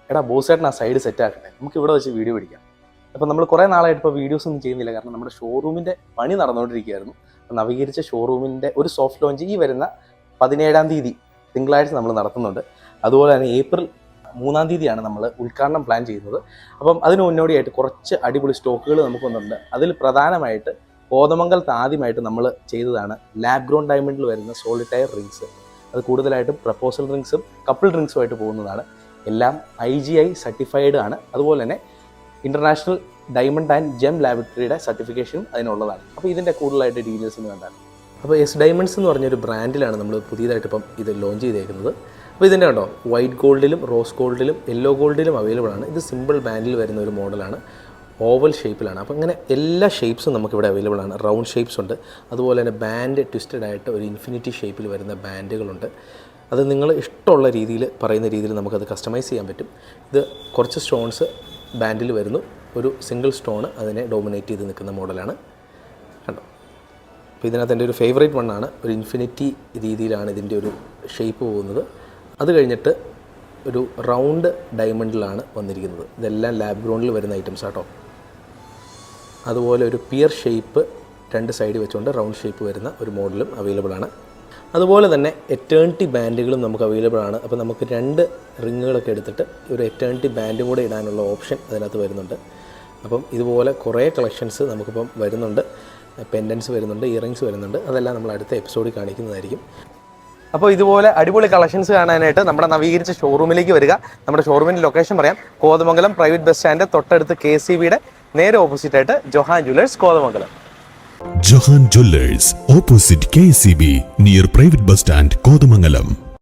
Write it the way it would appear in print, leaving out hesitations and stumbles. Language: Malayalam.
എടാ ബോസേട്ടൻ ആ സൈഡ് സെറ്റ് ആക്കട്ടെ, നമുക്ക് ഇവിടെ വെച്ച് വീഡിയോ പിടിക്കാം. അപ്പോൾ നമ്മൾ കുറേ നാളായിട്ട് ഇപ്പോൾ വീഡിയോസ് ഒന്നും ചെയ്യുന്നില്ല, കാരണം നമ്മുടെ ഷോറൂമിൻ്റെ പണി നടന്നുകൊണ്ടിരിക്കുകയായിരുന്നു. നവീകരിച്ച ഷോറൂമിൻ്റെ ഒരു സോഫ്റ്റ് ലോഞ്ച് ഈ വരുന്ന 17-ാം തീയതി തിങ്കളാഴ്ച നമ്മൾ നടത്തുന്നുണ്ട്. അതുപോലെ തന്നെ ഏപ്രിൽ 3-ാം തീയതിയാണ് നമ്മൾ ഉദ്ഘാടനം പ്ലാൻ ചെയ്യുന്നത്. അപ്പം അതിന് മുന്നോടിയായിട്ട് കുറച്ച് അടിപൊളി സ്റ്റോക്കുകൾ നമുക്ക് വന്നിട്ടുണ്ട്. അതിൽ പ്രധാനമായിട്ട് കോതമംഗലത്ത് ആദ്യമായിട്ട് നമ്മൾ ചെയ്തതാണ് ലാബ് ഗ്രോൺ ഡയമണ്ടിൽ വരുന്ന സോളിറ്റയർ റിങ്സ്. അത് കൂടുതലായിട്ടും പ്രപ്പോസൽ റിങ്സും കപ്പിൾ റിങ്സുമായിട്ട് പോകുന്നതാണ്. എല്ലാം IGI സർട്ടിഫൈഡ് ആണ്. അതുപോലെ തന്നെ ഇൻ്റർനാഷണൽ ഡയമണ്ട് ആൻഡ് ജെം ലാബറട്ടറിയുടെ സർട്ടിഫിക്കേഷനും അതിനുള്ളതാണ്. അപ്പോൾ ഇതിൻ്റെ കൂടുതലായിട്ട് ഡീറ്റെയിൽസ് എന്ന് കണ്ടാണ്. അപ്പോൾ എസ് ഡയമണ്ട്സ് എന്ന് പറഞ്ഞൊരു ബ്രാൻഡിലാണ് നമ്മൾ പുതിയതായിട്ട് ഇപ്പം ഇത് ലോഞ്ച് ചെയ്തേക്കുന്നത്. അപ്പോൾ ഇതിൻ്റെ കണ്ടോ, വൈറ്റ് ഗോൾഡിലും റോസ് ഗോൾഡിലും യെല്ലോ ഗോൾഡിലും അവൈലബിൾ ആണ്. ഇത് സിമ്പിൾ ബാൻഡിൽ വരുന്ന ഒരു മോഡലാണ്, ഓവൽ ഷേപ്പിലാണ്. അപ്പോൾ അങ്ങനെ എല്ലാ ഷേപ്സും നമുക്കിവിടെ അവൈലബിൾ ആണ്. റൗണ്ട് ഷേപ്സ് ഉണ്ട്, അതുപോലെ തന്നെ ബാൻഡ് ട്വിസ്റ്റഡ് ആയിട്ട് ഒരു ഇൻഫിനിറ്റി ഷേപ്പിൽ വരുന്ന ബാൻഡുകളുണ്ട്. അത് നിങ്ങൾ ഇഷ്ടമുള്ള രീതിയിൽ പറയുന്ന രീതിയിൽ നമുക്കത് കസ്റ്റമൈസ് ചെയ്യാൻ പറ്റും. ഇത് കുറച്ച് സ്റ്റോൺസ് ബാൻഡിൽ വരുന്നു, ഒരു സിംഗിൾ സ്റ്റോൺ അതിനെ ഡോമിനേറ്റ് ചെയ്ത് നിൽക്കുന്ന മോഡലാണ് കണ്ടോ. അപ്പോൾ ഇതിനകത്ത് എൻ്റെ ഒരു ഫേവറേറ്റ് വണ്ണാണ്. ഒരു ഇൻഫിനിറ്റി രീതിയിലാണ് ഇതിൻ്റെ ഒരു ഷേപ്പ് പോകുന്നത്. അത് കഴിഞ്ഞിട്ട് ഒരു റൗണ്ട് ഡയമണ്ടിലാണ് വന്നിരിക്കുന്നത്. ഇതെല്ലാം ലാബ് ഗ്രോണിൽ വരുന്ന ഐറ്റംസ് ആട്ടോ. അതുപോലെ ഒരു പിയർ ഷേപ്പ് 2 സൈഡ് വെച്ചുകൊണ്ട് റൗണ്ട് ഷേപ്പ് വരുന്ന ഒരു മോഡലും അവൈലബിൾ ആണ്. അതുപോലെ തന്നെ എറ്റേണിറ്റി ബാൻഡുകളും നമുക്ക് അവൈലബിൾ ആണ്. അപ്പോൾ നമുക്ക് 2 റിങ്ങുകളൊക്കെ എടുത്തിട്ട് ഒരു എറ്റേണിറ്റി ബാൻഡും കൂടെ ഇടാനുള്ള ഓപ്ഷൻ അതിനകത്ത് വരുന്നുണ്ട്. അപ്പം ഇതുപോലെ കുറേ കളക്ഷൻസ് നമുക്കിപ്പം വരുന്നുണ്ട്. പെൻഡൻസ് വരുന്നുണ്ട്, ഇയറിങ്സ് വരുന്നുണ്ട്. അതെല്ലാം നമ്മൾ അടുത്ത എപ്പിസോഡിൽ കാണിക്കുന്നതായിരിക്കും. അപ്പോൾ ഇതുപോലെ അടിപൊളി കളക്ഷൻസ് കാണാനായിട്ട് നമ്മുടെ നവീകരിച്ച ഷോറൂമിലേക്ക് വരിക. നമ്മുടെ ഷോറൂമിൻ്റെ ലൊക്കേഷൻ പറയാം. കോതമംഗലം പ്രൈവറ്റ് ബസ് സ്റ്റാൻഡ് തൊട്ടടുത്ത് KCBയുടെ നേരെ ഓപ്പോസിറ്റായിട്ട് Johan jewellers Kothamangalam. Johan jewellers opposite KCB near private bus stand Kothamangalam.